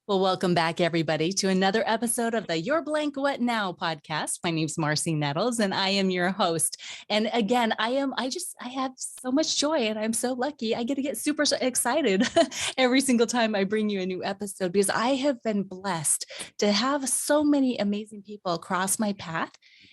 Well, welcome back, everybody, to another episode of the Your Blank What Now podcast. My name's Marcy Nettles, and I am your host. And again, I have so much joy, and I'm so lucky. I get to get super excited every single time I bring you a new episode because I have been blessed to have so many amazing people cross my path.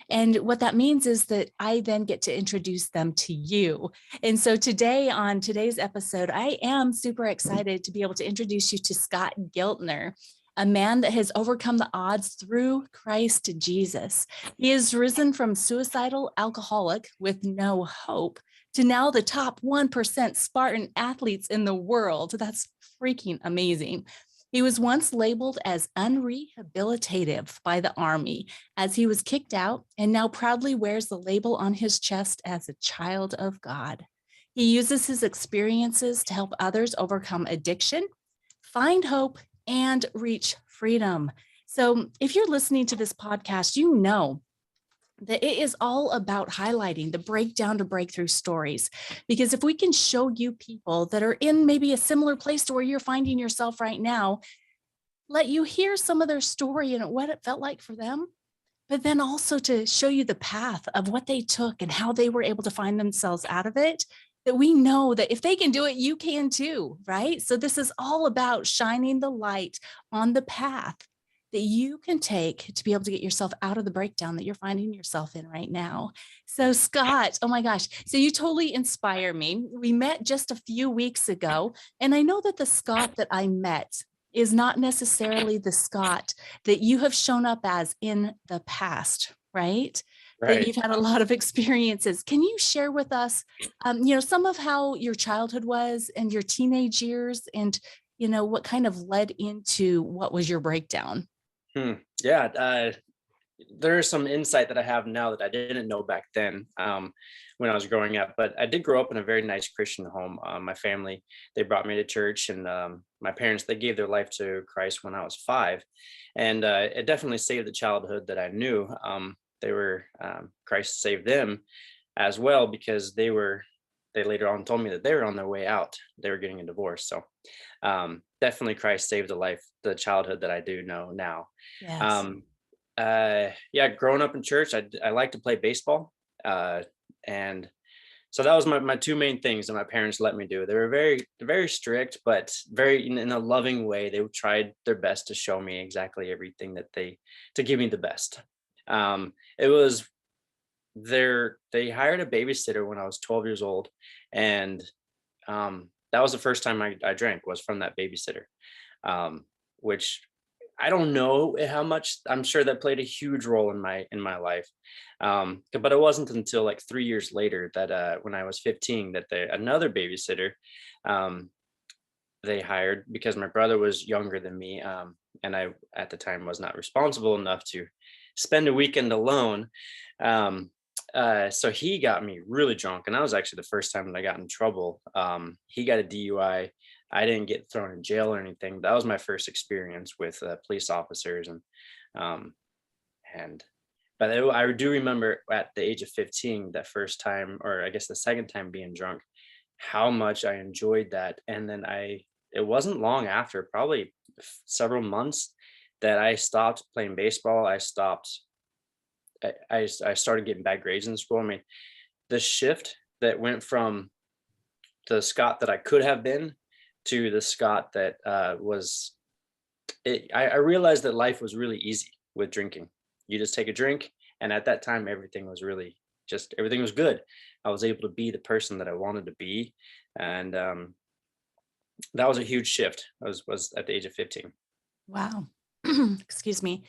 And what that means is that I then get to introduce them to you. And so today, on today's episode, I am super excited to be able to introduce you to Scott Giltner, a man that has overcome the odds through Christ Jesus. He has risen from suicidal alcoholic with no hope to now the top 1% Spartan athletes in the world. That's freaking amazing. He was once labeled as unrehabilitative by the Army as he was kicked out, and now proudly wears the label on his chest as a child of God. He uses his experiences to help others overcome addiction, find hope, and reach freedom. So if you're listening to this podcast, you know that it is all about highlighting the breakdown to breakthrough stories. Because if we can show you people that are in maybe a similar place to where you're finding yourself right now, let you hear some of their story and what it felt like for them, but then also to show you the path of what they took and how they were able to find themselves out of it, that we know that if they can do it, you can too, right? So this is all about shining the light on the path that you can take to be able to get yourself out of the breakdown that you're finding yourself in right now. So Scott, oh my gosh. So you totally inspire me. We met just a few weeks ago, and I know that the Scott that I met is not necessarily the Scott that you have shown up as in the past, right? Right. That you've had a lot of experiences. Can you share with us, some of how your childhood was and your teenage years and, what kind of led into what was your breakdown? Yeah, there's some insight that I have now that I didn't know back then when I was growing up. But I did grow up in a very nice Christian home. My family, they brought me to church, and my parents, they gave their life to Christ when I was 5. And it definitely saved the childhood that I knew. Christ saved them as well, because they later on told me that they were on their way out. They were getting a divorce. So definitely Christ saved the childhood that I do know now. Yes. Yeah, growing up in church, I like to play baseball. And so that was my two main things that my parents let me do. They were very, very strict, but very in a loving way. They tried their best to show me exactly everything to give me the best. It was they hired a babysitter when I was 12 years old. And that was the first time I drank, was from that babysitter, which I don't know how much. I'm sure that played a huge role in my life. But it wasn't until like 3 years later that when I was 15 that another babysitter they hired, because my brother was younger than me, and I at the time was not responsible enough to spend a weekend alone. So he got me really drunk, and that was actually the first time that I got in trouble. He got a DUI. I didn't get thrown in jail or anything. That was my first experience with police officers, um, but I do remember at the age of 15, that first time, or I guess the second time being drunk, how much I enjoyed that. And then it wasn't long after, probably several months, that I stopped playing baseball. I started getting bad grades in school. I mean, the shift that went from the Scott that I could have been to the Scott that was it. I realized that life was really easy with drinking. You just take a drink, and at that time, everything was good. I was able to be the person that I wanted to be, and that was a huge shift. I was at the age of 15. Wow. Excuse me.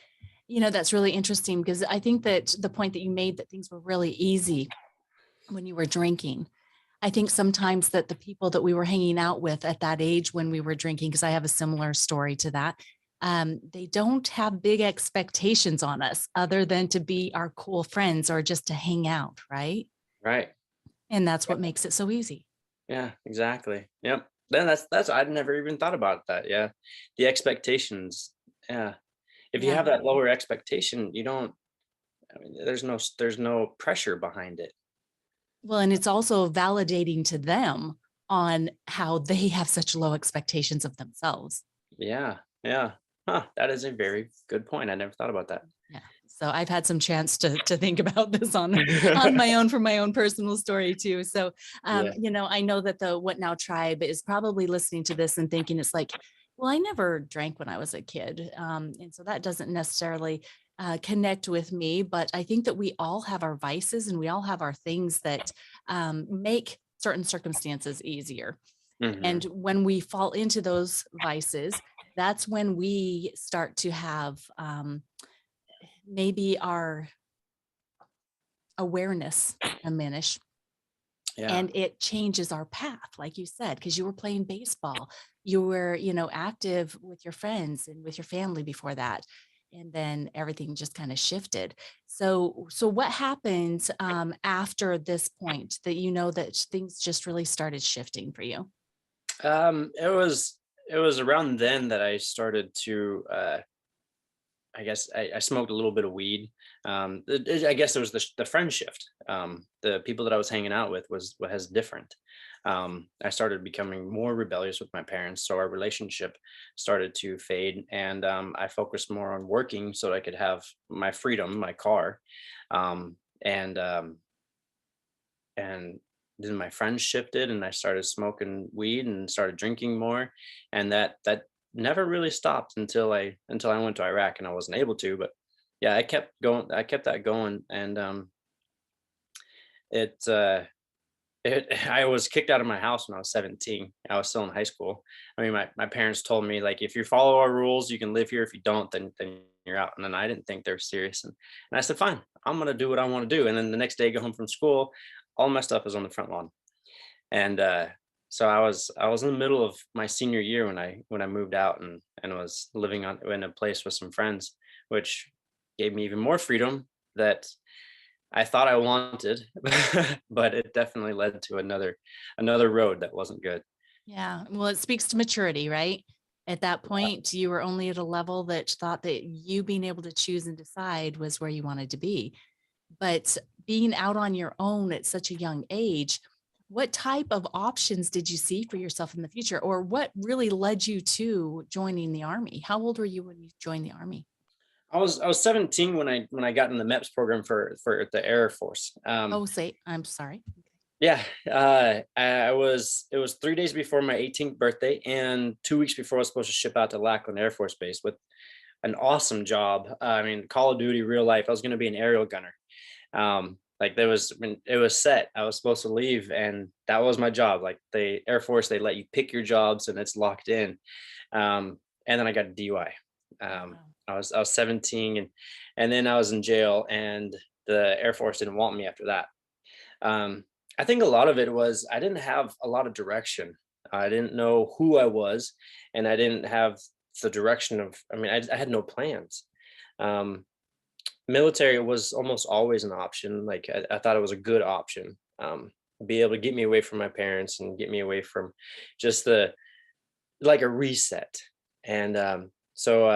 That's really interesting because I think that the point that you made that things were really easy when you were drinking. I think sometimes that the people that we were hanging out with at that age when we were drinking, because I have a similar story to that, they don't have big expectations on us other than to be our cool friends or just to hang out, right? Right. And that's what makes it so easy. Yeah, exactly. Yep. Then that's I'd never even thought about that. Yeah. The expectations. Yeah. If you Yeah. have that lower expectation, you don't, I mean, there's no pressure behind it. Well, and it's also validating to them on how they have such low expectations of themselves. Yeah. Yeah. That is a very good point. I never thought about that. Yeah. So I've had some chance to think about this on my own from my own personal story too. So Yeah. I know that the What Now tribe is probably listening to this and thinking it's like, well, I never drank when I was a kid. And so that doesn't necessarily connect with me. But I think that we all have our vices and we all have our things that make certain circumstances easier. Hmm. And when we fall into those vices, that's when we start to have maybe our awareness diminish, Yeah. and it changes our path, like you said, because you were playing baseball, you were active with your friends and with your family before that, and then everything just kind of shifted. So what happened after this point that that things just really started shifting for you? It was around then that I started to I guess I smoked a little bit of weed. I guess it was the friend shift. The people that I was hanging out with was different. I started becoming more rebellious with my parents, so our relationship started to fade, and I focused more on working so I could have my freedom, my car, um, and um, and then my friends shifted, and I started smoking weed and started drinking more, and that never really stopped until I went to Iraq, and I wasn't able to. But yeah, I kept that going, and it I was kicked out of my house when I was 17. I was still in high school. I mean, my parents told me, like, if you follow our rules, you can live here. If you don't, then you're out. And then I didn't think they were serious. And I said, fine, I'm gonna do what I want to do. And then the next day, I go home from school, all my stuff is on the front lawn. And so I was in the middle of my senior year when I moved out, and was living on in a place with some friends, which gave me even more freedom that I thought I wanted, but it definitely led to another road that wasn't good. Yeah, well, it speaks to maturity, right? At that point, you were only at a level that thought that you being able to choose and decide was where you wanted to be. But being out on your own at such a young age, what type of options did you see for yourself in the future? Or what really led you to joining the Army? How old were you when you joined the Army? I was 17 when I got in the MEPS program for the Air Force. Oh, say, I'm sorry. Yeah, it was 3 days before my 18th birthday and 2 weeks before I was supposed to ship out to Lackland Air Force Base with an awesome job. I mean, Call of Duty, real life. I was going to be an aerial gunner. Like there was when it was set, I was supposed to leave, and that was my job. Like the Air Force, they let you pick your jobs, and it's locked in. And then I got a DUI. Oh, Um, wow. I was 17, and then I was in jail, and the Air Force didn't want me after that. Um, I think a lot of it was I didn't have a lot of direction. I didn't know who I was, and I didn't have the direction of. I mean, I had no plans. Um, Military was almost always an option. Like I thought it was a good option. Be able to get me away from my parents and get me away from just the like a reset. And so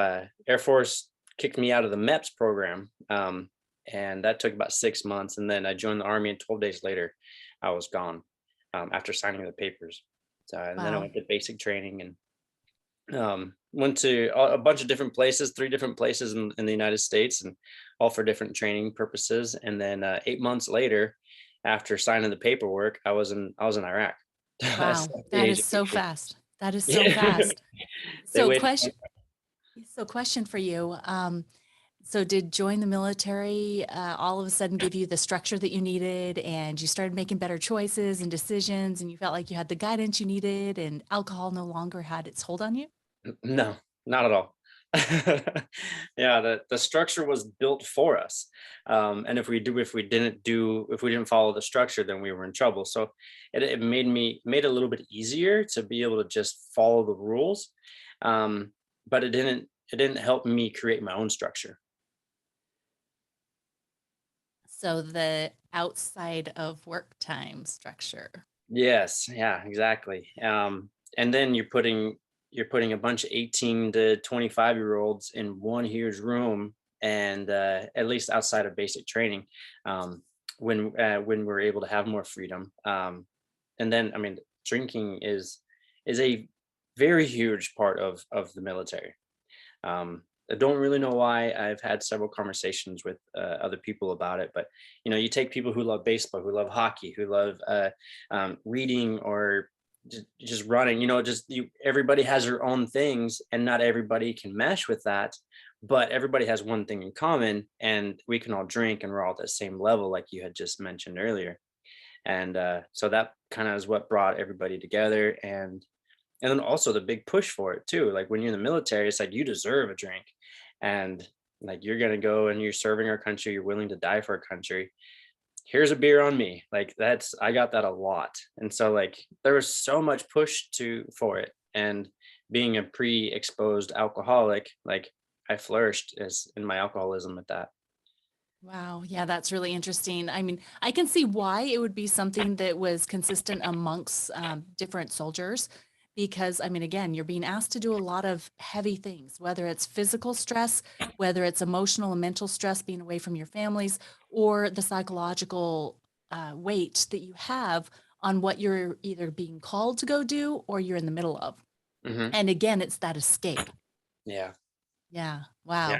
Air Force kicked me out of the MEPS program. And that took about 6 months. And then I joined the Army, and 12 days later, I was gone after signing the papers. So, and then I Wow. went to basic training and went to a bunch of different places, three different places in the United States, and all for different training purposes. And then 8 months later, after signing the paperwork, I was in Iraq. That's Wow. the That age is of so 18. fast. That is so Yeah. fast. They So waited. question for you. So did join the military all of a sudden give you the structure that you needed, and you started making better choices and decisions, and you felt like you had the guidance you needed and alcohol no longer had its hold on you? No, not at all. Yeah, the structure was built for us, and if we didn't follow the structure, then we were in trouble. So it made it a little bit easier to be able to just follow the rules, um, but it didn't help me create my own structure. So the outside of work time structure. Yes, yeah, exactly. And then you're putting a bunch of 18 to 25-year-olds in one huge room, and at least outside of basic training, um, when we're able to have more freedom. And then I mean, drinking is a very huge part of the military. I don't really know why. I've had several conversations with other people about it, but you take people who love baseball, who love hockey, who love reading, or just running. Everybody has their own things, and not everybody can mesh with that. But everybody has one thing in common, and we can all drink, and we're all at the same level, like you had just mentioned earlier. And so that kind of is what brought everybody together, and then also the big push for it too. Like when you're in the military, it's like you deserve a drink, and like you're gonna go and you're serving our country, you're willing to die for our country. Here's a beer on me. Like I got that a lot, and so like there was so much push for it. And being a pre-exposed alcoholic, like I flourished as in my alcoholism at that. Wow. Yeah, that's really interesting. I mean, I can see why it would be something that was consistent amongst different soldiers, because, I mean, again, you're being asked to do a lot of heavy things, whether it's physical stress, whether it's emotional and mental stress, being away from your families, or the psychological weight that you have on what you're either being called to go do or you're in the middle of. Hmm. And again, it's that escape. Yeah. Yeah. Yeah. Wow.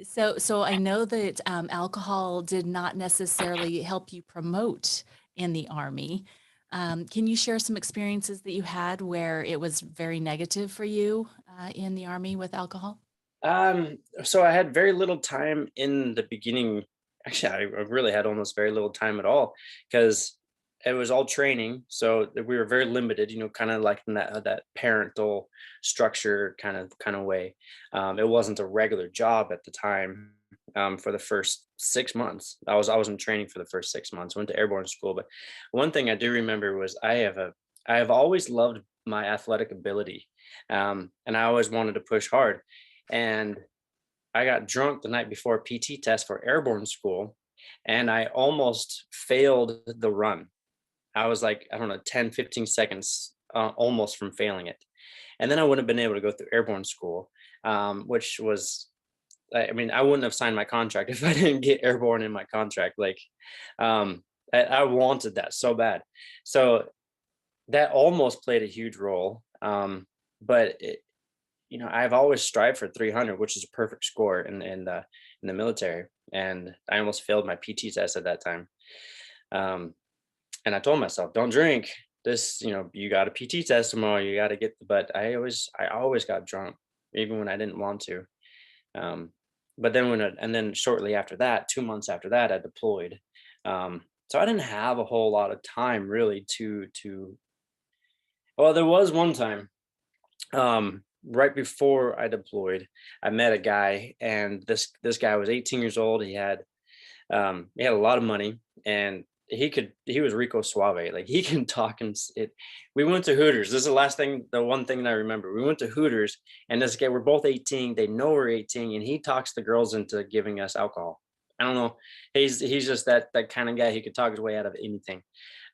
So I know that alcohol did not necessarily help you promote in the Army. Can you share some experiences that you had where it was very negative for you in the Army with alcohol? So I had very little time in the beginning. Actually, I really had almost very little time at all, because it was all training. So that we were very limited, kind of like in that parental structure kind of way. It wasn't a regular job at the time. For the first 6 months, I was in training for the first 6 months. Went to airborne school, but one thing I do remember was I have always loved my athletic ability, and I always wanted to push hard. And I got drunk the night before a PT test for airborne school, and I almost failed the run. I was like, I don't know, 10, 15 seconds almost from failing it. And then I wouldn't have been able to go through airborne school, which was, I mean, I wouldn't have signed my contract if I didn't get airborne in my contract. Like, I wanted that so bad. So that almost played a huge role. But I've always strived for 300, which is a perfect score in the military, and I almost failed my PT test at that time. Um, and I told myself, "Don't drink. This, you got a PT test tomorrow. You got to get." But I always got drunk, even when I didn't want to. Um, but then and then shortly after that, 2 months after that, I deployed. So I didn't have a whole lot of time really to. Well, there was one time, right before I deployed, I met a guy, and this guy was 18 years old. He had a lot of money, and he was Rico Suave. Like he can talk, and we went to Hooters. This is the one thing that I remember. We went to Hooters, and this guy, we're both 18. They know we're 18, and he talks the girls into giving us alcohol. I don't know. He's just that kind of guy. He could talk his way out of anything.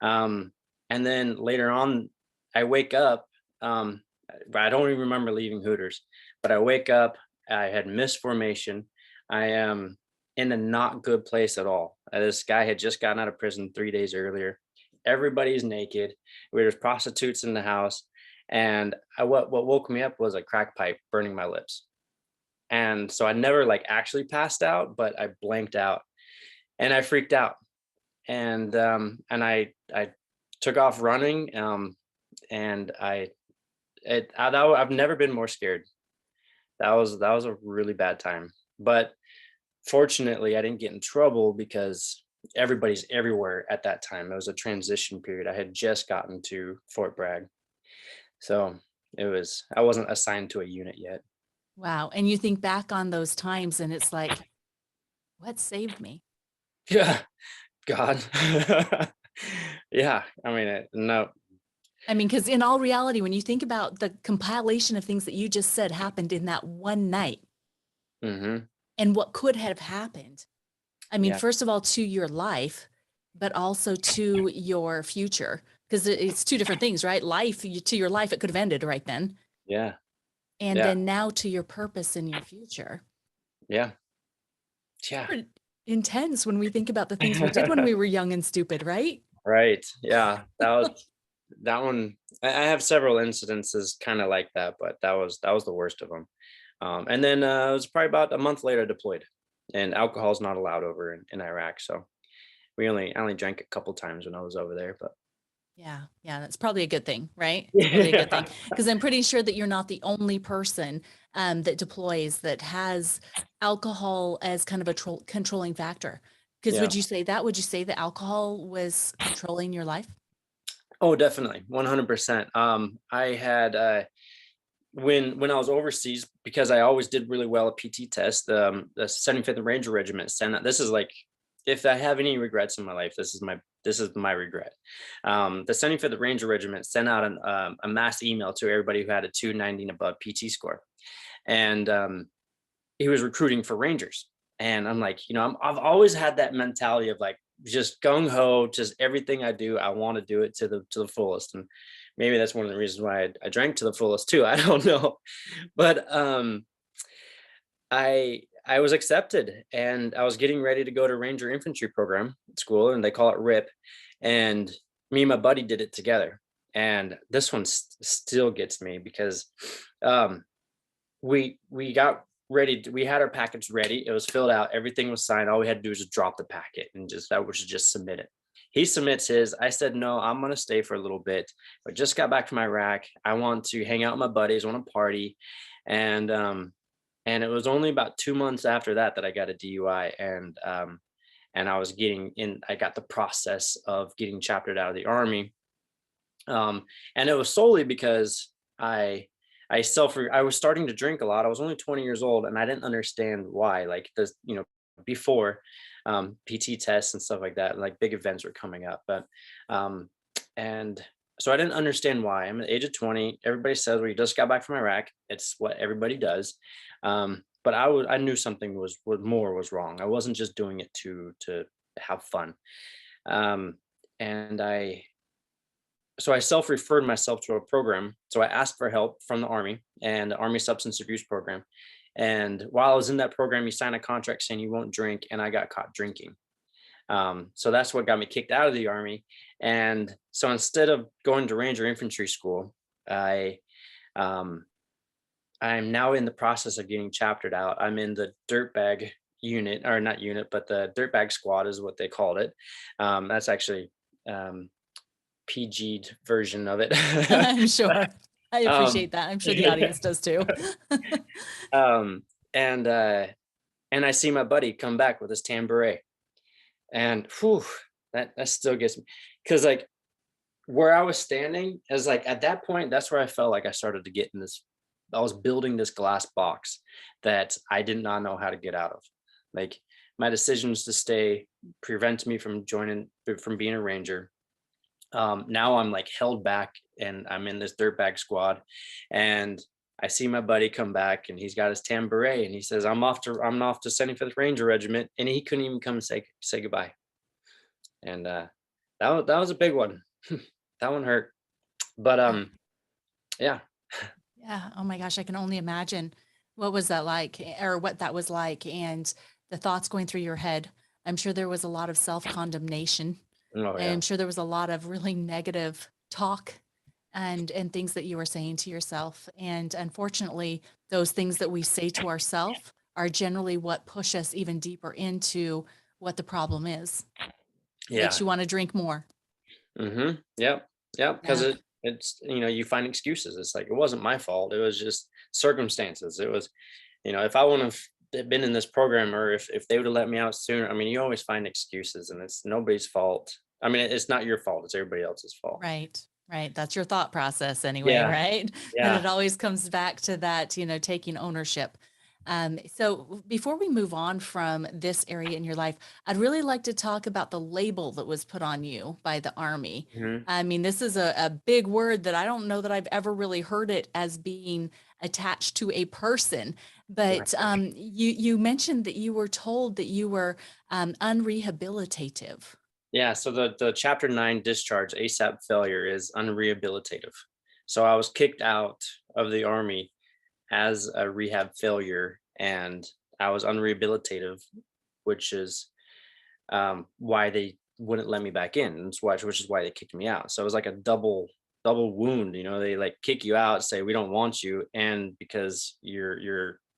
Um, and then later on, I wake up. I don't even remember leaving Hooters, but I wake up. I had missed formation. I am in a not good place at all. This guy had just gotten out of prison 3 days earlier. Everybody's naked. There's prostitutes in the house, and what woke me up was a crack pipe burning my lips. And so I never like actually passed out, but I blanked out, and I freaked out. And I took off running. And I've never been more scared. That was a really bad time. But fortunately, I didn't get in trouble because everybody's everywhere at that time. It was a transition period. I had just gotten to Fort Bragg. So I wasn't assigned to a unit yet. Wow. And you think back on those times and it's like, what saved me? Yeah. God. Yeah. I mean, no. I mean, because in all reality, when you think about the compilation of things that you just said happened in that one night Hmm. and what could have happened, I mean, Yeah. first of all, to your life, but also to your future, because it's two different things, right? To your life, it could have ended right then. Yeah. And Yeah. then now to your purpose in your future. Yeah. Yeah. Pretty intense when we think about the things we did when we were young and stupid, right? Right. Yeah. That one. I have several incidences kind of like that, but that was the worst of them. And then it was probably about a month later I deployed, and alcohol is not allowed over in Iraq. So I only drank a couple times when I was over there, but Yeah, yeah, that's probably a good thing, right? It's probably a good thing yeah, because I'm pretty sure that you're not the only person that deploys that has alcohol as kind of a controlling factor. Because yeah. would you say that? Would you say that alcohol was controlling your life? Oh, definitely, 100%. I had when I was overseas, because I always did really well at PT test. The 75th Ranger Regiment sent out. This is like, if I have any regrets in my life, this is my regret. The 75th Ranger Regiment sent out a mass email to everybody who had a 290 and above PT score, and he was recruiting for Rangers. And I'm like, I've always had that mentality of like just gung ho, just everything I do, I want to do it to the fullest. And maybe that's one of the reasons why I drank to the fullest too. I don't know, but I was accepted, and I was getting ready to go to Ranger Infantry program at school, and they call it RIP. And me and my buddy did it together. And this one still gets me because um, we got ready we had our packets ready, it was filled out, everything was signed, all we had to do was just drop the packet, and just that was just submit it. He submits his. I said, no, I'm going to stay for a little bit. I just got back from Iraq, I want to hang out with my buddies, I want to party. And it was only about 2 months after that that I got a DUI. And I was getting in, I got the process of getting chaptered out of the army. And it was solely because I was starting to drink a lot. I was only 20 years old, and I didn't understand why. Like this, before PT tests and stuff like that, like big events were coming up. But um, and so I didn't understand why. I'm at the age of 20. Everybody says, well, you just got back from Iraq. It's what everybody does. But I knew something was wrong. I wasn't just doing it to have fun. Um, and I self-referred myself to a program. So I asked for help from the Army and the Army Substance Abuse Program. And while I was in that program, you sign a contract saying you won't drink, and I got caught drinking. So that's what got me kicked out of the Army. And so instead of going to Ranger Infantry School, I um, I'm now in the process of getting chaptered out. I'm in the dirtbag unit, or not unit, but the dirtbag squad is what they called it. That's actually um, PG'd version of it. I'm sure. I um, appreciate that. I'm sure the audience does too. um, and and I see my buddy come back with his tan beret, and whew, that still gets me, because like where I was standing is like at that point, that's where I felt like I started to get in this. I was building this glass box that I did not know how to get out of. Like my decisions to stay prevent me from being a ranger. Now I'm like held back, and I'm in this dirtbag squad, and I see my buddy come back, and he's got his tan beret, and he says, I'm off to 75th Ranger Regiment," and he couldn't even come say goodbye. And that was a big one. That one hurt. But Yeah. yeah. Yeah. Oh my gosh, I can only imagine what was that like, or what that was like, and the thoughts going through your head. I'm sure there was a lot of self-condemnation. Oh And yeah. I'm sure there was a lot of really negative talk and things that you were saying to yourself. And unfortunately, those things that we say to ourselves are generally what push us even deeper into what the problem is. Makes Yeah. you want to drink more. Yep. Yep. Because Yeah. it's you find excuses. It's like it wasn't my fault. It was just circumstances. It was, if I wouldn't have been in this program, or if they would have let me out sooner. I mean, you always find excuses, and it's nobody's fault. I mean, it's not your fault. It's everybody else's fault. Right. Right. That's your thought process anyway, Yeah. right? And Yeah. it always comes back to that, taking ownership. So before we move on from this area in your life, I'd really like to talk about the label that was put on you by the Army. hmm I mean, this is a big word that I don't know that I've ever really heard it as being attached to a person. But you mentioned that you were told that you were unrehabilitative. Yeah, so the chapter 9 discharge ASAP failure is unrehabilitative. So I was kicked out of the army as a rehab failure, and I was unrehabilitative, which is why they wouldn't let me back in. Which is why they kicked me out. So it was like a double wound. They like kick you out, say we don't want you, and because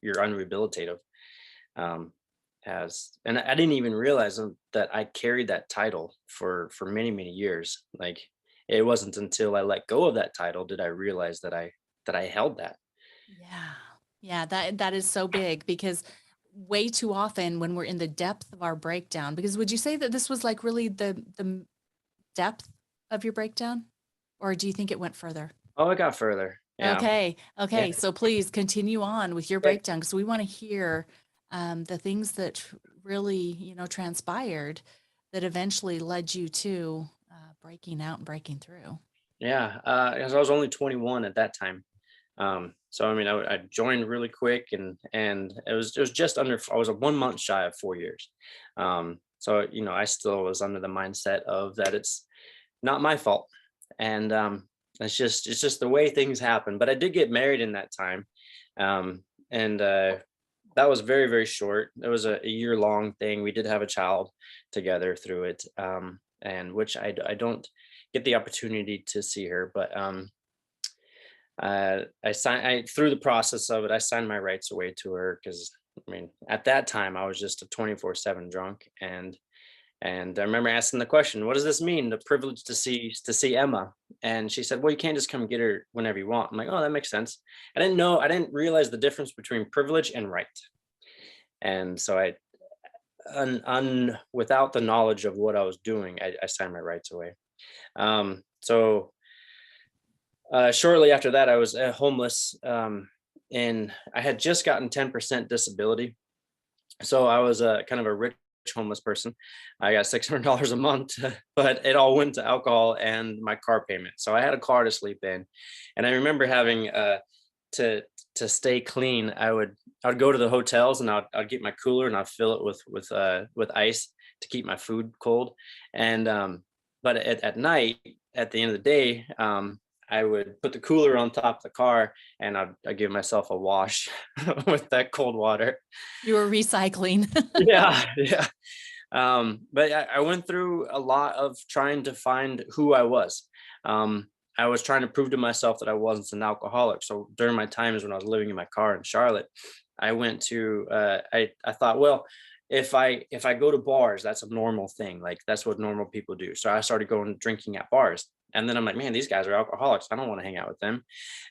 you're unrehabilitative. Um, and I didn't even realize that I carried that title for many, many years. Like, it wasn't until I let go of that title did I realize that I held that. Yeah. Yeah, that is so big because way too often when we're in the depth of our breakdown, because would you say that this was like really the depth of your breakdown? Or do you think it went further? Oh, I got further. Yeah. Okay. Yeah. Okay. So please continue on with your Yeah. breakdown because we want to hear the things that really, transpired that eventually led you to breaking out and breaking through. Yeah. 'Cause I was only 21 at that time. So I mean, I joined really quick, and it was just under. I was a 1 month shy of 4 years. So I still was under the mindset of that it's not my fault, and it's just the way things happen. But I did get married in that time, and that was very, very short. It was a year long thing. We did have a child together through it, and which I don't get the opportunity to see her, but I through the process of it, I signed my rights away to her because I mean, at that time, I was just a 24/7 drunk, and I remember asking the question, "What does this mean? The privilege to see Emma?" And she said, "Well, you can't just come get her whenever you want." I'm like, "Oh, that makes sense." I didn't realize the difference between privilege and right, and so without the knowledge of what I was doing, I signed my rights away. So shortly after that, I was homeless, and I had just gotten 10% disability. So I was a kind of a rich homeless person. I got $600 a month, but it all went to alcohol and my car payment. So I had a car to sleep in, and I remember having to to stay clean. I would go to the hotels and I'd get my cooler and I'd fill it with ice to keep my food cold. And but at night, at the end of the day, I would put the cooler on top of the car and I'd give myself a wash with that cold water. You were recycling. Yeah, yeah. But I went through a lot of trying to find who I was. Um, I was trying to prove to myself that I wasn't an alcoholic. So during my times when I was living in my car in Charlotte, I went to I thought, well, if I go to bars, that's a normal thing. Like that's what normal people do. So I started going drinking at bars. And then I'm like, man, these guys are alcoholics. I don't want to hang out with them.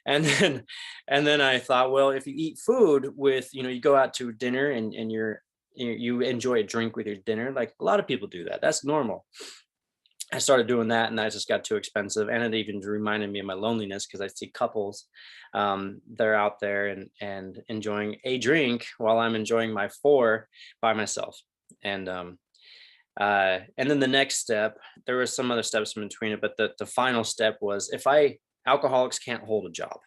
And then and then I thought, well, if you eat food with, you go out to dinner and you enjoy a drink with your dinner, like a lot of people do that. That's normal. I started doing that and that just got too expensive. And it even reminded me of my loneliness because I see couples, they're out there and enjoying a drink while I'm enjoying my four by myself. And and then the next step, there was some other steps in between it, but the final step was if I alcoholics can't hold a job.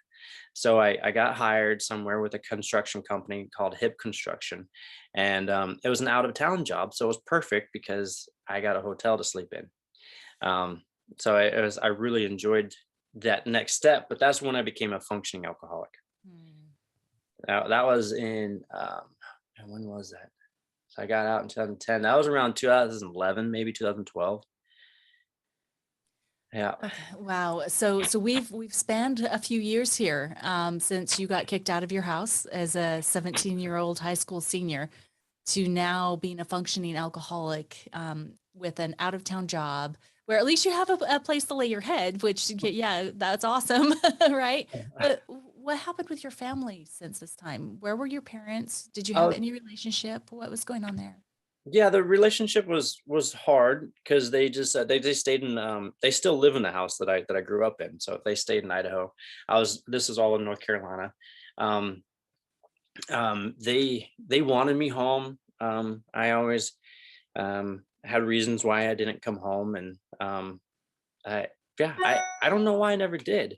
So I got hired somewhere with a construction company called Hip Construction, and it was an out of town job, so it was perfect because I got a hotel to sleep in. Um, so I really enjoyed that next step, but that's when I became a functioning alcoholic. Hmm. That was in and when was that? So I got out in 2010. That was around 2011, maybe 2012. Yeah. Okay. Wow. So we've spanned a few years here since you got kicked out of your house as a 17-year-old high school senior to now being a functioning alcoholic with an out of town job where at least you have a place to lay your head, which, yeah, that's awesome. Right. But what happened with your family since this time? Where were your parents? Did you have Oh, any relationship? What was going on there? yeah, the relationship was hard because they stayed in they still live in the house that I grew up in. So they stayed in Idaho. This is all in North Carolina. Um, they wanted me home. I always had reasons why I didn't come home, and I yeah I don't know why I never did.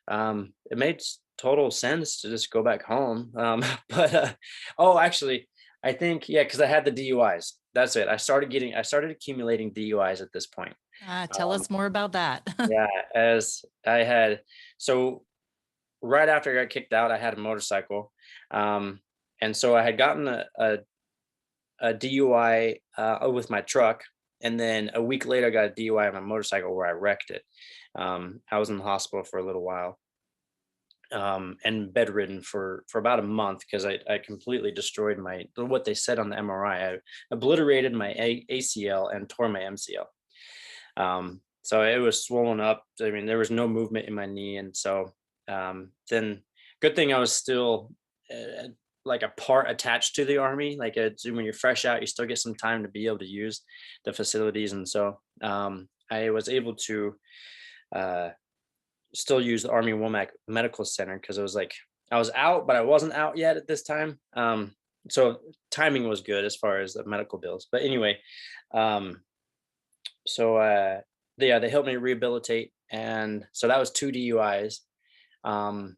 It made total sense to just go back home. But oh, actually, I think yeah, because I had the DUIs. That's it. I started accumulating DUIs at this point. Tell Um, us more about that. yeah, as I had so right after I got kicked out, I had a motorcycle, um, and so I had gotten a DUI with my truck, and then a week later, I got a DUI on my motorcycle where I wrecked it. I was in the hospital for a little while, and bedridden for about a month because I completely destroyed my what they said on the MRI. I obliterated my ACL and tore my MCL. So it was swollen up. I mean, there was no movement in my knee, and so then good thing I was still uh, like a part attached to the army. Like when you're fresh out, you still get some time to be able to use the facilities, and so I was able to. Uh, Still use the Army Womack Medical Center because it was like I was out, but I wasn't out yet at this time. So timing was good as far as the medical bills. But anyway, um, so yeah, they helped me rehabilitate, and so that was two DUIs. Um,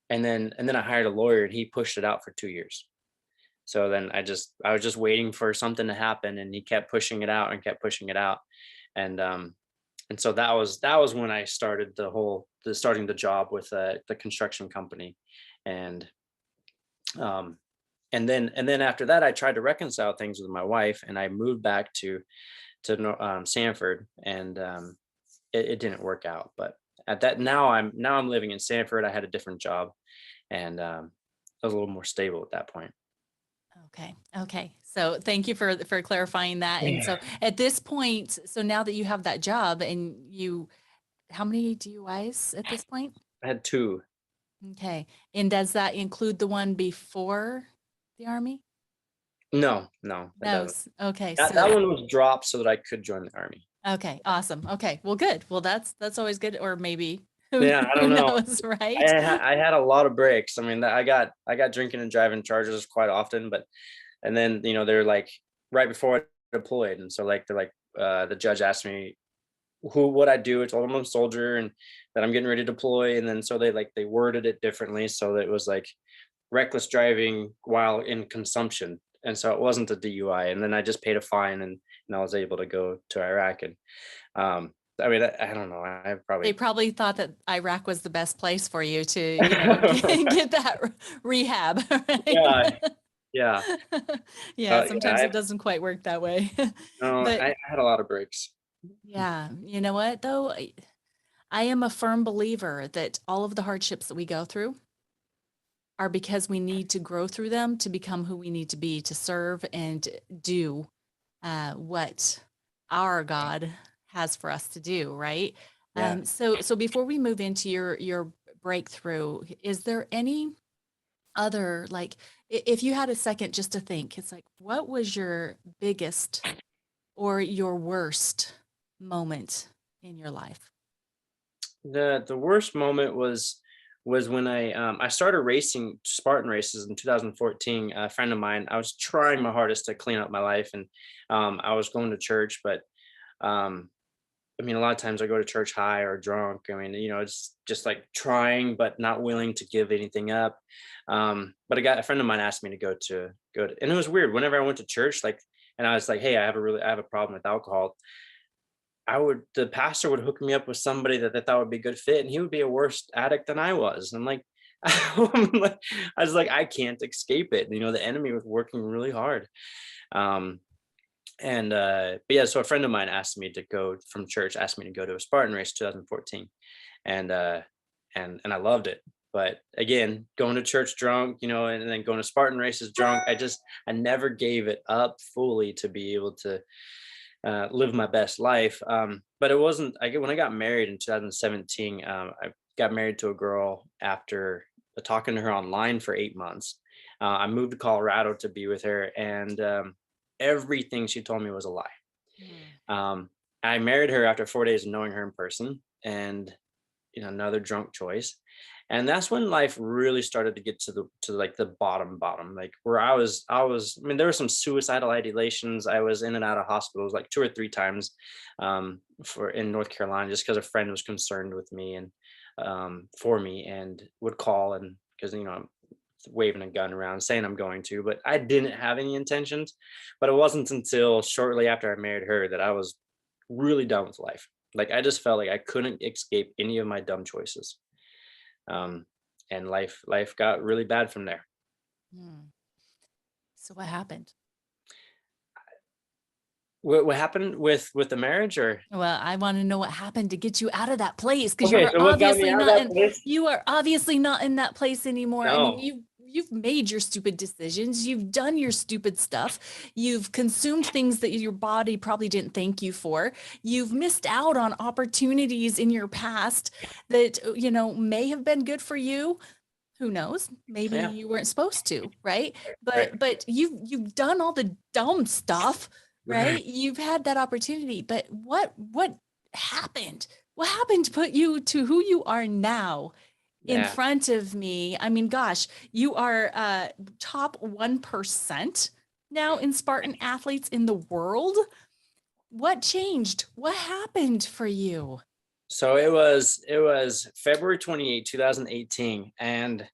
and then I hired a lawyer, and he pushed it out for 2 years. So then I was just waiting for something to happen, and he kept pushing it out and kept pushing it out, and so that was when I started starting the job with the construction company, and um, and then after that I tried to reconcile things with my wife, and I moved back to Sanford, and it didn't work out. But at that now I'm living in Sanford. I had a different job, and I was a little more stable at that point. Okay. Okay. So thank you for clarifying that. And Yeah. so at this point, so now that you have that job and how many DUIs at this point? I had two. Okay. And does that include the one before the army? No, no, it No. doesn't. Okay. That one was dropped so that I could join the army. Okay. Awesome. Okay. Well, good. Well, that's always good. Or maybe who, Yeah, I who don't know. knows, right? I had a lot of breaks. I mean, I got drinking and driving charges quite often, but and then they're like right before I deployed, and so like they're like the judge asked me what I do. I told him I'm a soldier and that I'm getting ready to deploy, and then so they worded it differently so that it was like reckless driving while in consumption, and so it wasn't a DUI, and then I just paid a fine, and I was able to go to Iraq, and I mean I don't know, I They probably probably thought that Iraq was the best place for you to, get that rehab, right? yeah, yeah. Yeah, Yeah, sometimes it doesn't quite work that way. no, But I had a lot of breaks. yeah, you know what though? I am a firm believer that all of the hardships that we go through are because we need to grow through them to become who we need to be to serve and do what our God has for us to do, right? Yeah. So before we move into your breakthrough, is there any other like if you had a second just to think, it's like what was your biggest or your worst moment in your life? The worst moment was when I started racing Spartan races in 2014. A friend of mine, I was trying my hardest to clean up my life, and I was going to church, but um, I mean, a lot of times I go to church high or drunk. I mean, it's just like trying but not willing to give anything up. But a friend of mine asked me to go to, and it was weird. Whenever I went to church, like, and I was like, "Hey, I have a problem with alcohol." The pastor would hook me up with somebody that they thought would be a good fit, and he would be a worse addict than I was. I'm like, I was like, I can't escape it. The enemy was working really hard. Um, and but yeah, so a friend of mine asked me to go to a Spartan race 2014, and and I loved it. But again, going to church drunk, and then going to Spartan races drunk, I never gave it up fully to be able to live my best life. But it wasn't. When I got married in 2017, I got married to a girl after talking to her online for 8 months. I moved to Colorado to be with her, and everything she told me was a lie. Mm. Um, I married her after 4 days of knowing her in person, and another drunk choice. And that's when life really started to get to like the bottom, like where I mean, there were some suicidal ideations. I was in and out of hospitals like two or three times for in North Carolina, just because a friend was concerned with me and for me, and would call, and because I'm waving a gun around saying I'm going to, but I didn't have any intentions. But it wasn't until shortly after I married her that I was really done with life. Like I just felt like I couldn't escape any of my dumb choices. Um, and life got really bad from there. Mm. So what happened? what happened with the marriage, or? Well, I want to know what happened to get you out of that place, because Okay, so what got me out of that place? you are obviously not in that place anymore. I mean, No. you've made your stupid decisions. You've done your stupid stuff. You've consumed things that your body probably didn't thank you for. You've missed out on opportunities in your past that, may have been good for you. Who knows? Maybe Yeah. you weren't supposed to, right? Right. But you've done all the dumb stuff, Right. right? You've had that opportunity, but what happened? What happened to put you to who you are now in Yeah. front of me? I mean, gosh, you are top 1% now in Spartan athletes in the world. What changed? What happened for you? So it was February 28, 2018, and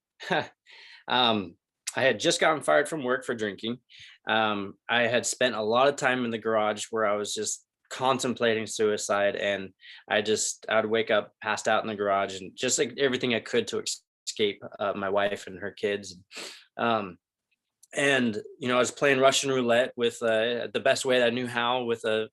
um, I had just gotten fired from work for drinking. I had spent a lot of time in the garage where I was just contemplating suicide, and I'd wake up passed out in the garage and just like everything I could to escape my wife and her kids. Um, and I was playing Russian roulette with the best way that I knew how with a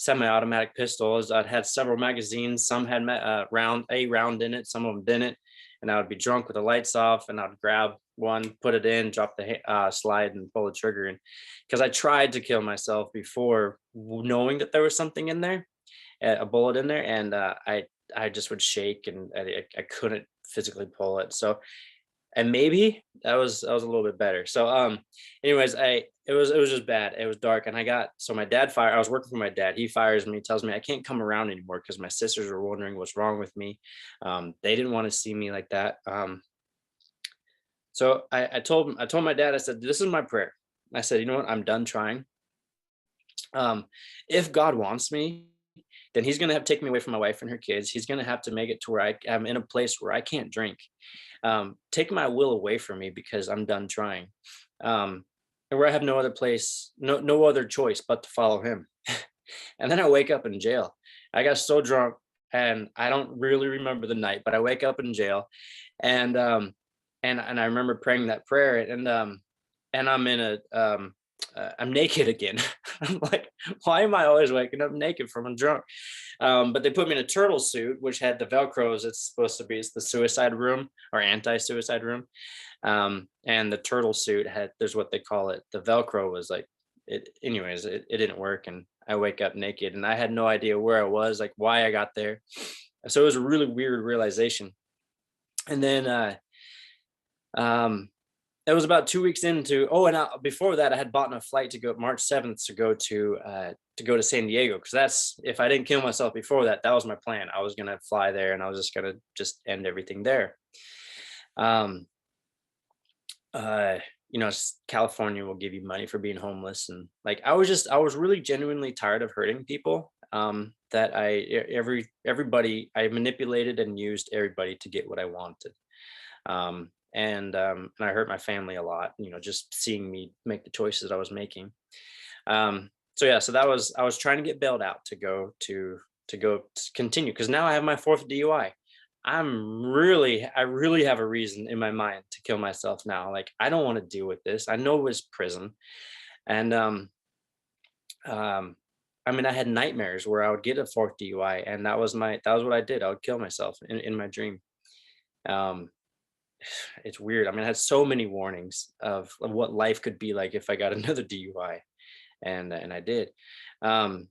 semi-automatic pistols. I'd had several magazines. Some had a round in it. Some of them didn't. And I would be drunk with the lights off, and I'd grab one, put it in, drop the slide, and pull the trigger. And because I tried to kill myself before, knowing that there was something in there, a bullet in there, and I just would shake, and I couldn't physically pull it. So, and maybe that was a little bit better. So anyways, it was just bad. It was dark, and my dad fired. I was working for my dad. He fires me, tells me I can't come around anymore because my sisters were wondering what's wrong with me. They didn't want to see me like that. So I told my dad, I said, this is my prayer. I said, you know what, I'm done trying. um if God wants me, then he's going to have to take me away from my wife and her kids. He's going to have to make it to where I'm in a place where I can't drink. Take my will away from me because I'm done trying. And where I have no other place, no other choice but to follow him. And then I wake up in jail. I got so drunk, and I don't really remember the night, but I wake up in jail, and I remember praying that prayer, and I'm in I'm naked again. I'm like, why am I always waking up naked from a drunk? But they put me in a turtle suit, which had the Velcros. It's supposed to be, it's the suicide room or anti-suicide room. And the turtle suit there's what they call it. The Velcro was like, it didn't work. And I wake up naked, and I had no idea where I was, like why I got there. So it was a really weird realization. And then, um, it was about 2 weeks into. Oh, and before that, I had bought a flight to go March 7th to go to San Diego, because that's, if I didn't kill myself before that, that was my plan. I was gonna fly there, and I was just gonna just end everything there. Um, uh, California will give you money for being homeless, and like I was really genuinely tired of hurting people. That everybody, I manipulated and used everybody to get what I wanted. And I hurt my family a lot, just seeing me make the choices I was making. So yeah, so I was trying to get bailed out to continue, because now I have my fourth DUI. I really have a reason in my mind to kill myself now. Like, I don't want to deal with this. I know it's prison. And um I mean, I had nightmares where I would get a fourth DUI, and that was what I did. I would kill myself in my dream. Um it's weird. I mean, I had so many warnings of what life could be like if I got another DUI, and I did. Um,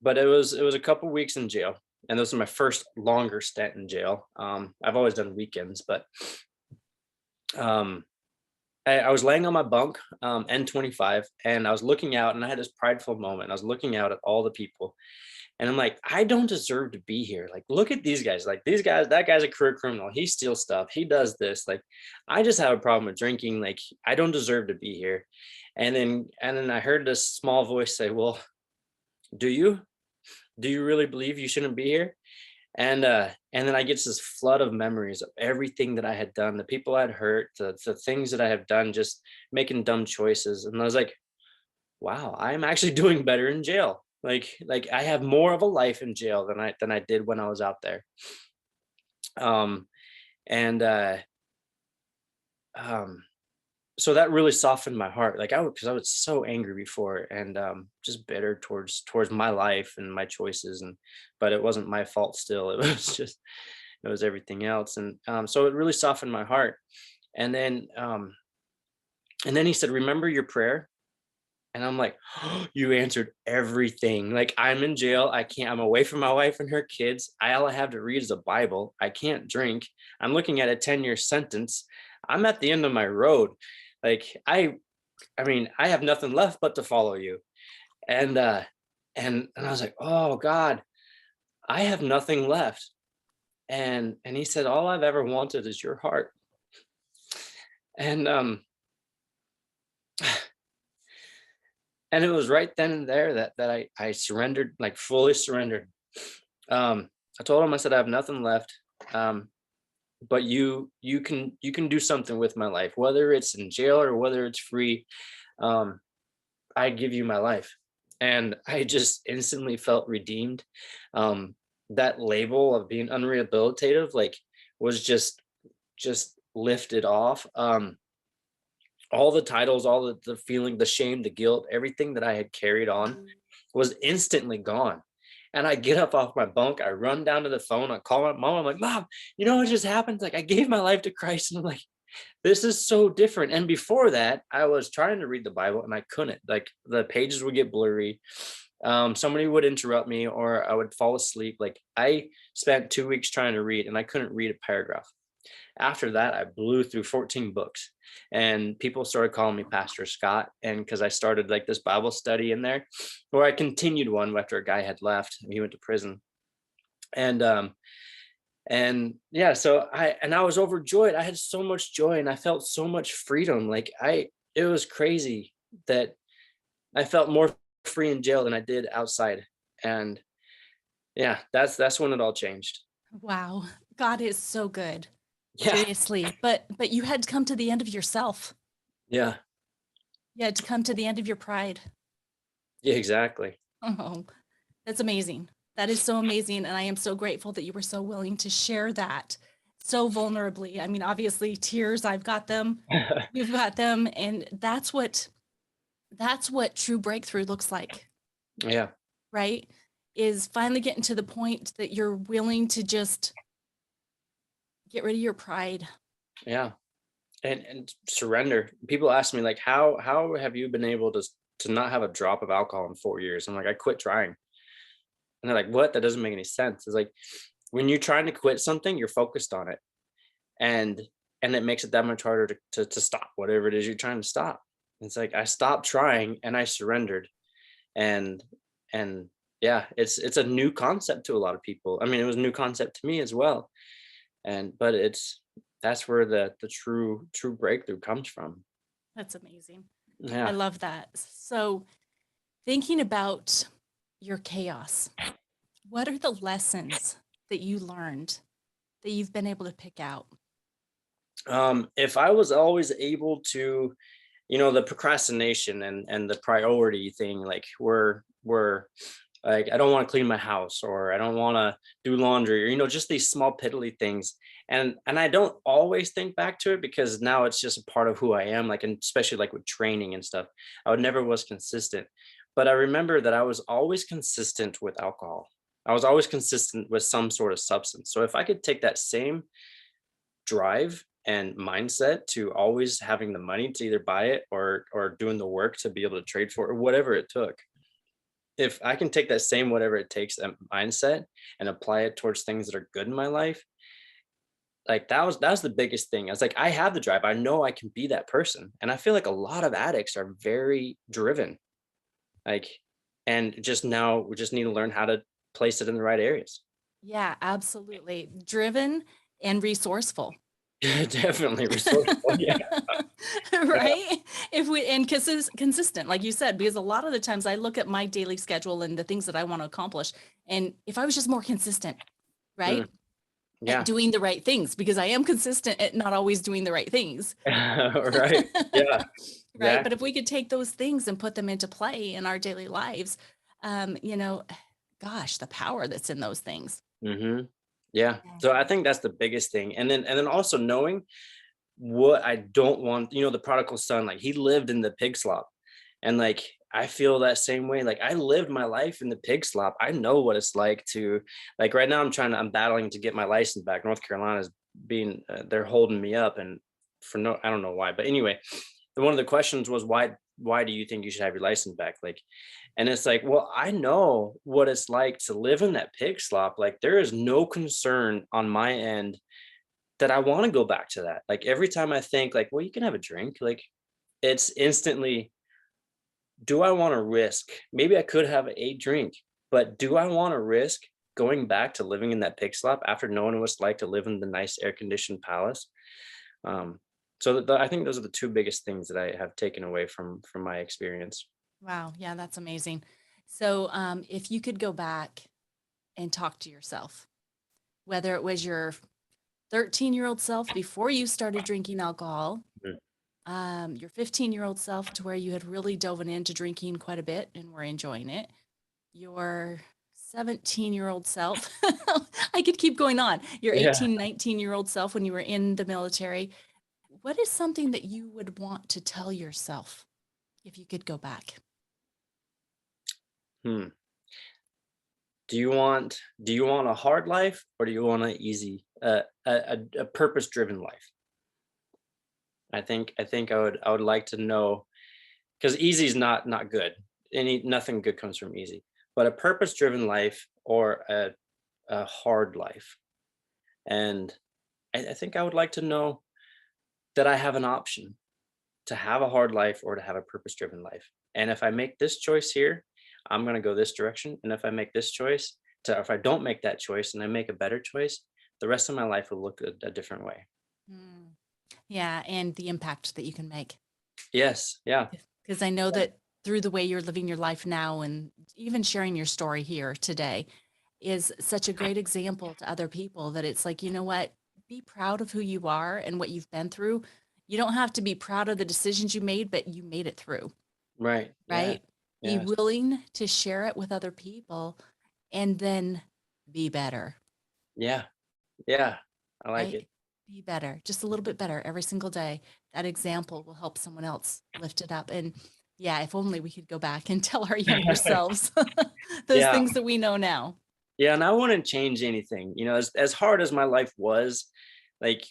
but it was a couple weeks in jail, and this was my first longer stint in jail. I've always done weekends, but um, I was laying on my bunk, N25, and I was looking out, and I had this prideful moment. I was looking out at all the people, and I'm like, I don't deserve to be here. Like, look at these guys. Like, these guys, that guy's a career criminal. He steals stuff. He does this. Like, I just have a problem with drinking. Like, I don't deserve to be here. And then I heard this small voice say, well, do you? Do you really believe you shouldn't be here? And then I get this flood of memories of everything that I had done, the people I'd hurt, the things that I have done, just making dumb choices. And I was like, wow, I'm actually doing better in jail. Like I have more of a life in jail than I did when I was out there. Um and um so that really softened my heart. Like because I was so angry before, and just bitter towards my life and my choices, and but it wasn't my fault still. It was just it was everything else. And so it really softened my heart. And then he said, "Remember your prayer?" And I'm like, "Oh, you answered everything. Like, I'm in jail. I'm away from my wife and her kids. All I have to read is a Bible. I can't drink. I'm looking at a 10-year sentence. I'm at the end of my road. Like, I mean, I have nothing left but to follow you." And I was like, "Oh God, I have nothing left." And he said, "All I've ever wanted is your heart." And and it was right then and there that I surrendered, like fully surrendered. I told him, I said, "I have nothing left. Um, but you can do something with my life, whether it's in jail or whether it's free. Um, I give you my life." And I just instantly felt redeemed. That label of being unrehabilitative, like, was just lifted off. All the titles, all the feeling, the shame, the guilt, everything that I had carried on was instantly gone. And I get up off my bunk, I run down to the phone, I call my mom, I'm like, "Mom, you know what just happened? Like, I gave my life to Christ." And I'm like, this is so different. And before that, I was trying to read the Bible and I couldn't. Like, the pages would get blurry. Somebody would interrupt me or I would fall asleep. Like, I spent 2 weeks trying to read and I couldn't read a paragraph. After that, I blew through 14 books, and people started calling me Pastor Scott. And because I started like this Bible study in there, or I continued one after a guy had left, he went to prison. And yeah, so I was overjoyed. I had so much joy and I felt so much freedom. Like, it was crazy that I felt more free in jail than I did outside. And yeah, that's when it all changed. Wow. God is so good. Yeah. Seriously. But you had to come to the end of yourself. Yeah. You had to come to the end of your pride. Yeah, exactly. Oh, that's amazing. That is so amazing. And I am so grateful that you were so willing to share that so vulnerably. I mean, obviously tears, I've got them, you've got them. And that's what true breakthrough looks like, Yeah. right? Is finally getting to the point that you're willing to just get rid of your pride. Yeah. And surrender. People ask me, like, how have you been able to not have a drop of alcohol in 4 years? I'm like, I quit trying. And they're like, what? That doesn't make any sense. It's like, when you're trying to quit something, you're focused on it. And it makes it that much harder to stop whatever it is you're trying to stop. It's like, I stopped trying and I surrendered. And and yeah, it's a new concept to a lot of people. I mean, it was a new concept to me as well. But that's where the true breakthrough comes from. That's amazing. I Yeah. love that. So, thinking about your chaos, what are the lessons that you learned that you've been able to pick out? If I was always able to, the procrastination and the priority thing, like, we're like, I don't want to clean my house, or I don't want to do laundry, or just these small piddly things. And I don't always think back to it because now it's just a part of who I am, like, and especially like with training and stuff. I would never was consistent. But I remember that I was always consistent with alcohol. I was always consistent with some sort of substance. So if I could take that same drive and mindset to always having the money to either buy it or doing the work to be able to trade for it, or whatever it took, if I can take that same whatever it takes mindset and apply it towards things that are good in my life, like, that was the biggest thing. I was like, I have the drive. I know I can be that person. And I feel like a lot of addicts are very driven. Like, and just now we just need to learn how to place it in the right areas. Yeah, absolutely. Driven and resourceful. Definitely resourceful. Yeah. Right? If we and consistent, like you said, because a lot of the times I look at my daily schedule and the things that I want to accomplish. And if I was just more consistent, Mm, right? At yeah. doing the right things, because I am consistent at not always doing the right things. Right. Yeah. Right. But if Exactly. we could take those things and put them into play in our daily lives, um, you know, gosh, the power that's in those things. Yeah. Yeah. So I think that's the biggest thing. And then also knowing what I don't want, the prodigal son, like he lived in the pig slop. And like I feel that same way. Like I lived my life in the pig slop. I know what it's like to, like right now I'm battling to get my license back. North Carolina's being they're holding me up, and for no, I don't know why. But anyway, one of the questions was why do you think you should have your license back? Like, and it's like, well, I know what it's like to live in that pig slop. Like there is no concern on my end that I want to go back to that. Like every time I think like, well, you can have a drink, like it's instantly, do I want to risk? Maybe I could have a drink, but do I want to risk going back to living in that pig slop after knowing what it's like to live in the nice air conditioned palace? Um, so I think those are the two biggest things that I have taken away from my experience. Wow. Yeah, that's amazing. So, if you could go back and talk to yourself, whether it was your 13-year-old self before you started drinking alcohol, Mhm. your 15-year-old self to where you had really dove into drinking quite a bit and were enjoying it, your 17-year-old self, I could keep going on, your Yeah. 18, 19-year-old self when you were in the military, what is something that you would want to tell yourself if you could go back? Hmm. Do you want a hard life, or do you want an easy, a purpose driven life? I think I would like to know, because easy is not good. Nothing good comes from easy. But a purpose driven life or a hard life. And I think I would like to know that I have an option to have a hard life or to have a purpose driven life. And if I make this choice here, I'm going to go this direction. And if I make this choice, if I don't make that choice and I make a better choice, the rest of my life will look a different way. Mm. Yeah, and the impact that you can make. Yes. Yeah. Because I know that through the way you're living your life now and even sharing your story here today is such a great example to other people that it's like, you know what? Be proud of who you are and what you've been through. You don't have to be proud of the decisions you made, but you made it through, Right. Yeah. right? Be Yes. willing to share it with other people and then be better, Yeah. Yeah. I like right? it. Be better, just a little bit better every single day. That example will help someone else lift it up. And yeah, if only we could go back and tell our younger selves those Yeah. things that we know now. Yeah. And I wouldn't change anything. As hard as my life was, like,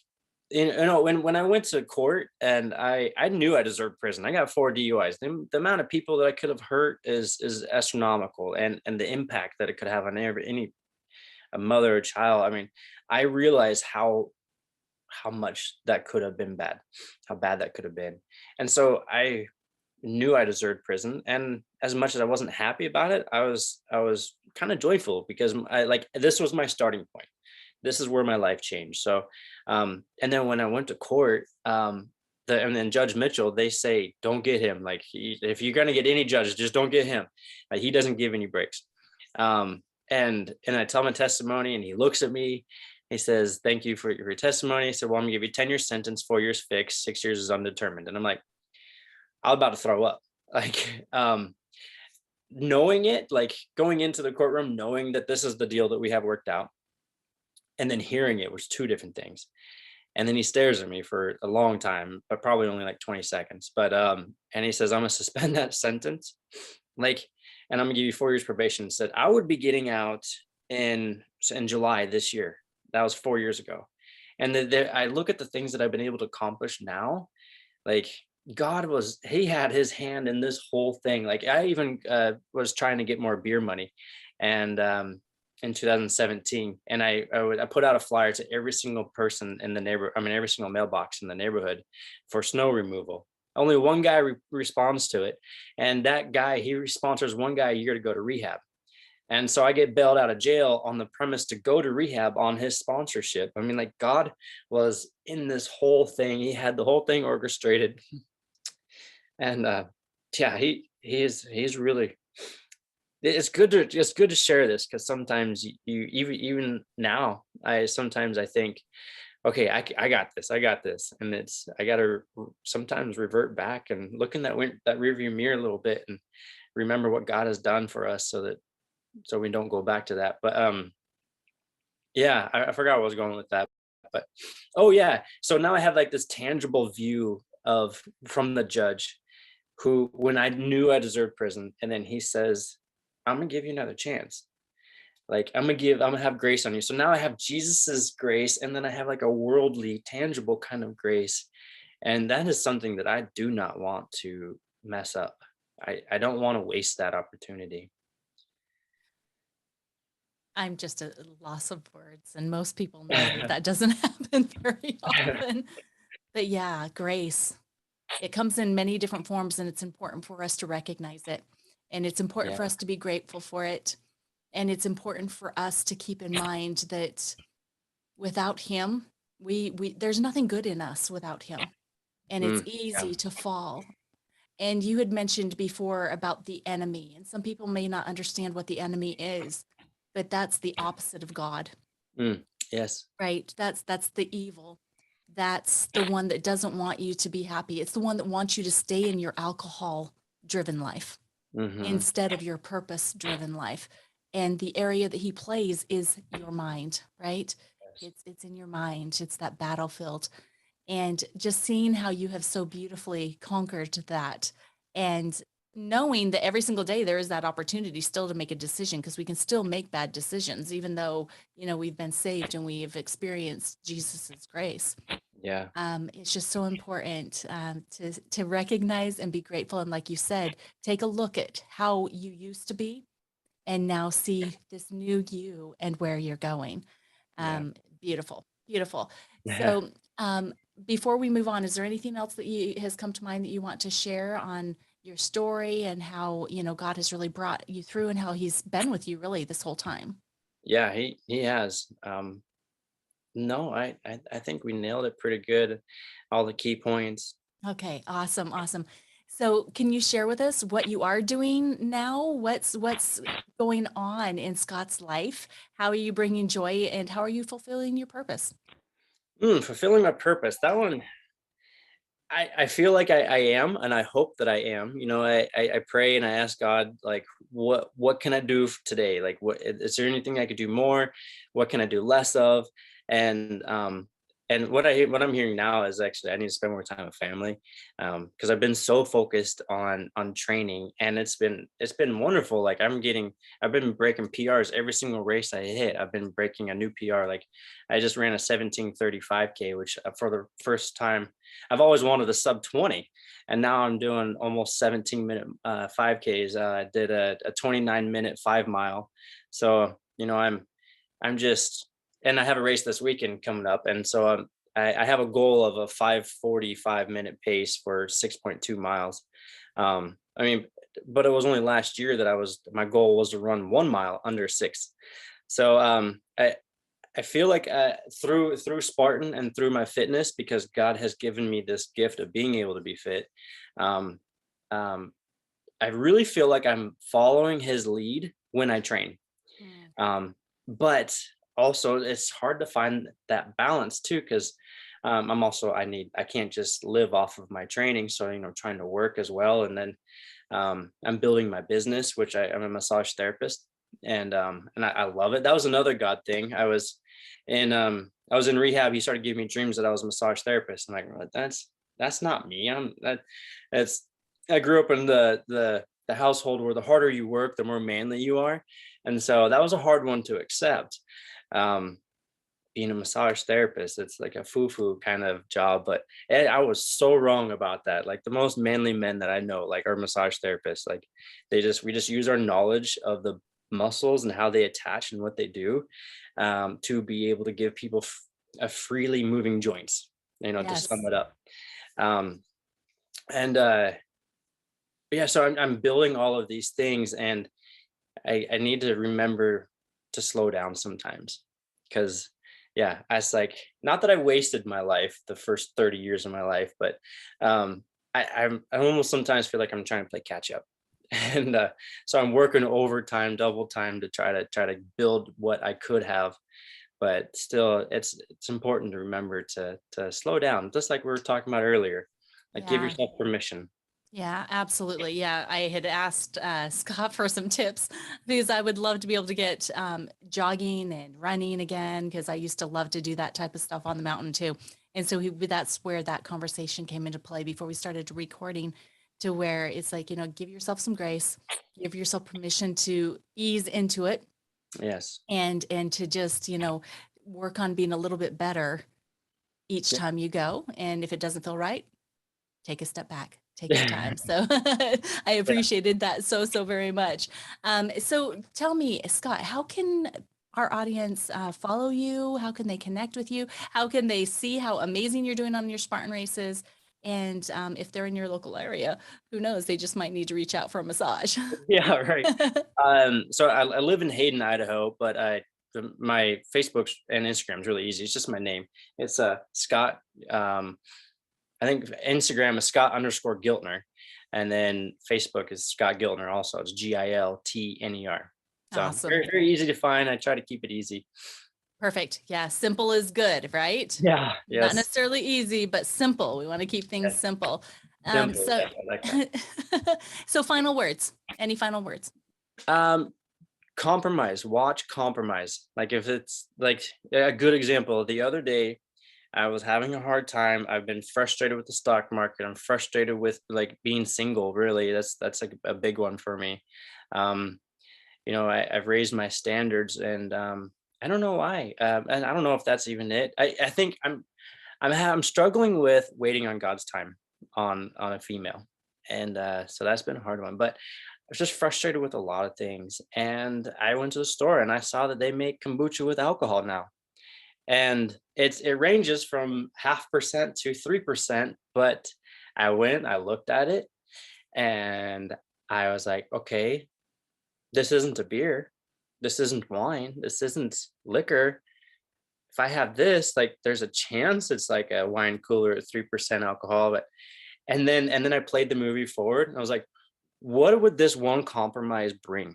when I went to court and I knew I deserved prison. I got 4 DUIs. The amount of people that I could have hurt is astronomical, and the impact that it could have on any a mother or child. I mean, I realized how much that could have been bad, how bad that could have been. And so I knew I deserved prison. And as much as I wasn't happy about it, I was kind of joyful, because I like this was my starting point. This is where my life changed. So and then when I went to court, and then Judge Mitchell, they say, don't get him. Like if you're gonna get any judge, just don't get him. Like, he doesn't give any breaks. And I tell my testimony, and he looks at me. He says, "Thank you for your testimony." He said, "Well, I'm gonna give you 10 year sentence, 4 years fixed, 6 years is undetermined." And I'm like, I was about to throw up. Like, knowing it, like going into the courtroom, knowing that this is the deal that we have worked out, and then hearing it was two different things. And then he stares at me for a long time, but probably only like 20 seconds. But and he says, "I'm gonna suspend that sentence, like, and I'm gonna give you 4 years probation." Said I would be getting out in July this year. That was 4 years ago. And I look at the things that I've been able to accomplish now. Like, he had his hand in this whole thing. Like, I even was trying to get more beer money, and in 2017, and I put out a flyer to every single person in the every single mailbox in the neighborhood for snow removal. Only one guy responds to it, and that guy, he sponsors one guy a year to go to rehab. And so I get bailed out of jail on the premise to go to rehab on his sponsorship. I mean, like, God was in this whole thing. He had the whole thing orchestrated. And yeah, he's really, it's good to share this, because sometimes you even now, I think, okay, I got this, and I got to sometimes revert back and look in that rearview mirror a little bit and remember what God has done for us, so we don't go back to that. But yeah, I forgot where I was going with that. But oh yeah, so now I have like this tangible view of from the judge, who when I knew I deserved prison, and then he says, I'm gonna give you another chance. Like I'm gonna have grace on you. So now I have Jesus's grace, and then I have like a worldly, tangible kind of grace. And that is something that I do not want to mess up. I don't want to waste that opportunity. I'm just a loss of words, and most people know that that doesn't happen very often. But yeah, grace. It comes in many different forms, and it's important for us to recognize it. And it's important for Yeah. us to be grateful for it. And it's important for us to keep in mind that without him, we there's nothing good in us without him. And it's Mm, yeah. easy to fall. And you had mentioned before about the enemy, and some people may not understand what the enemy is, but that's the opposite of God, Mm, yes. right? That's the evil. That's the one that doesn't want you to be happy. It's the one that wants you to stay in your alcohol driven life Hmm. instead of your purpose driven life. And the area that he plays is your mind, right? Yes. It's in your mind. It's that battlefield. And just seeing how you have so beautifully conquered that, and knowing that every single day there is that opportunity still to make a decision, because we can still make bad decisions even though we've been saved and we've experienced Jesus's grace. Yeah. It's just so important to recognize and be grateful, and like you said, take a look at how you used to be and now see this new you and where you're going. Yeah. Beautiful, beautiful. So, before we move on, is there anything else that has come to mind that you want to share on your story and how, God has really brought you through and how he's been with you really this whole time? Yeah, he has. No, I think we nailed it pretty good. All the key points. Okay, awesome, awesome. So, can you share with us what you are doing now? What's going on in Scott's life? How are you bringing joy and how are you fulfilling your purpose? Fulfilling my purpose. That one, I feel like I am, and I hope that I am. I pray and I ask God, like, what can I do today? Like, what is there anything I could do more? What can I do less of? And what I'm hearing now is actually I need to spend more time with family, because I've been so focused on training, and it's been wonderful. Like I've been breaking PRs every single race I hit. I've been breaking a new PR. Like I just ran a 17:35K, which for the first time I've always wanted a sub 20, and now I'm doing almost 17-minute 5Ks. I did a 29-minute 5 mile. So, I'm just, and I have a race this weekend coming up. And so I have a goal of a 5:45-minute pace for 6.2 miles. I mean, but it was only last year that my goal was to run 1 mile under 6. So I feel like through Spartan and through my fitness, because God has given me this gift of being able to be fit. Um, um, I really feel like I'm following His lead when I train. Mm, But also, it's hard to find that balance too, because I can't just live off of my training. So trying to work as well, and then I'm building my business, which I'm a massage therapist, and I love it. That was another God thing. I was in rehab. He started giving me dreams that I was a massage therapist. I'm like, "Well, that's not me. That's I grew up in the household where the harder you work, the more manly you are, and so that was a hard one to accept. Um, Being a massage therapist, it's like a foo-foo kind of job, but I was so wrong about that. Like the most manly men that I know, like, are massage therapists. Like we just use our knowledge of the muscles and how they attach and what they do, to be able to give people a freely moving joints. To sum yes. it up. Um, and yeah, so I'm building all of these things, and I need to remember to slow down sometimes, because yeah, I was like, not that I wasted my life, the first 30 years of my life, but I almost sometimes feel like I'm trying to play catch up. And so I'm working overtime, double time, to try to build what I could have. But still, it's important to remember to slow down, just like we were talking about earlier. Like, give Yeah. yourself permission. Yeah, absolutely. Yeah, I had asked Scott for some tips because I would love to be able to get jogging and running again because I used to love to do that type of stuff on the mountain too. And so that's where that conversation came into play before we started recording, to where it's like, give yourself some grace, give yourself permission to ease into it, Yes. and to just, work on being a little bit better each Yeah. time you go. And if it doesn't feel right, take a step back, take your time. So I Yeah. appreciated that so very much. So tell me, Scott, how can our audience follow you? How can they connect with you? How can they see how amazing you're doing on your Spartan races? And if they're in your local area, who knows? They just might need to reach out for a massage. Yeah, right. So I live in Hayden, Idaho, but my Facebook and Instagram is really easy. It's just my name. It's Scott. I think Instagram is Scott_Giltner, and then Facebook is Scott Giltner. Also, it's Giltner. So Awesome. very easy to find. I try to keep it easy. Perfect. Yeah, simple is good, right? Yeah. Not Yes. necessarily easy, but simple. We want to keep things Yes. simple. Simple. So, Yes, I like that. so final words. Any final words? Um, Compromise. Watch compromise. Like if it's like a good example, the other day I was having a hard time. I've been frustrated with the stock market. I'm frustrated with like being single. Really, that's like a big one for me. Um, I've raised my standards, and I don't know why. And I don't know if that's even it. I think I'm struggling with waiting on God's time on a female, and so that's been a hard one. But I was just frustrated with a lot of things, and I went to the store and I saw that they make kombucha with alcohol now, and it ranges from 0.5% to 3%. But I looked at it, and I was like, okay, this isn't a beer, this isn't wine, this isn't liquor. If I have this, like, there's a chance it's like a wine cooler at 3% alcohol. But and then I played the movie forward, and I was like, what would this one compromise bring?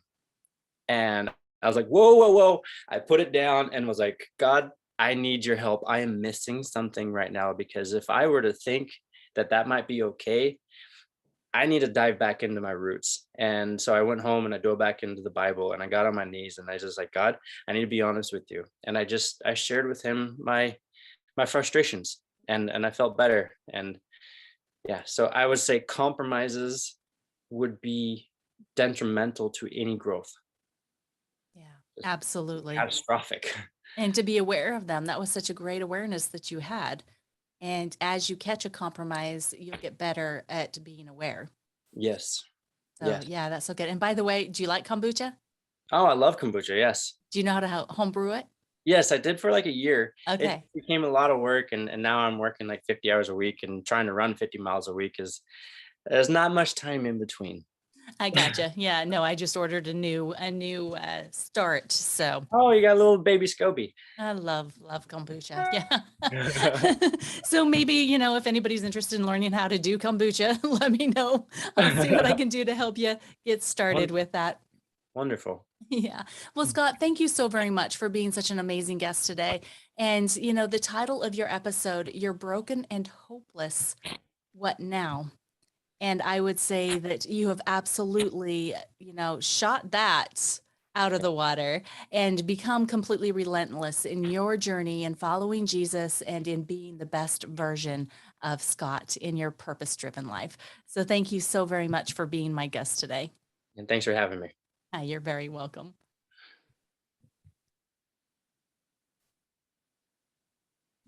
And I was like, whoa, whoa, whoa. I put it down and was like, God, I need your help. I am missing something right now, because if I were to think that that might be okay, I need to dive back into my roots. And so I went home and I dove back into the Bible, and I got on my knees and I just like, God, I need to be honest with you. And I shared with him my frustrations, and I felt better. And yeah, so I would say compromises would be detrimental to any growth. Yeah, absolutely. Catastrophic. And to be aware of them, that was such a great awareness that you had. And as you catch a compromise, you'll get better at being aware. Yes. So Yes. yeah, that's so good. And by the way, do you like kombucha? Oh, I love kombucha. Yes. Do you know how to home brew it? Yes, I did for like a year. It Okay. became a lot of work, and now I'm working like 50 hours a week, and trying to run 50 miles a week is there's not much time in between. I gotcha. Yeah, no, I just ordered a new start. So Oh, you got a little baby Scoby. I love kombucha. Yeah. So maybe, if anybody's interested in learning how to do kombucha, let me know. I'll see what I can do to help you get started Won- with that. Wonderful. Yeah. Well, Scott, thank you so very much for being such an amazing guest today. And, the title of your episode, You're Broken and Hopeless. What now? And I would say that you have absolutely, shot that out of the water and become completely relentless in your journey in following Jesus and in being the best version of Scott in your purpose driven life. So thank you so very much for being my guest today. And thanks for having me. You're very welcome.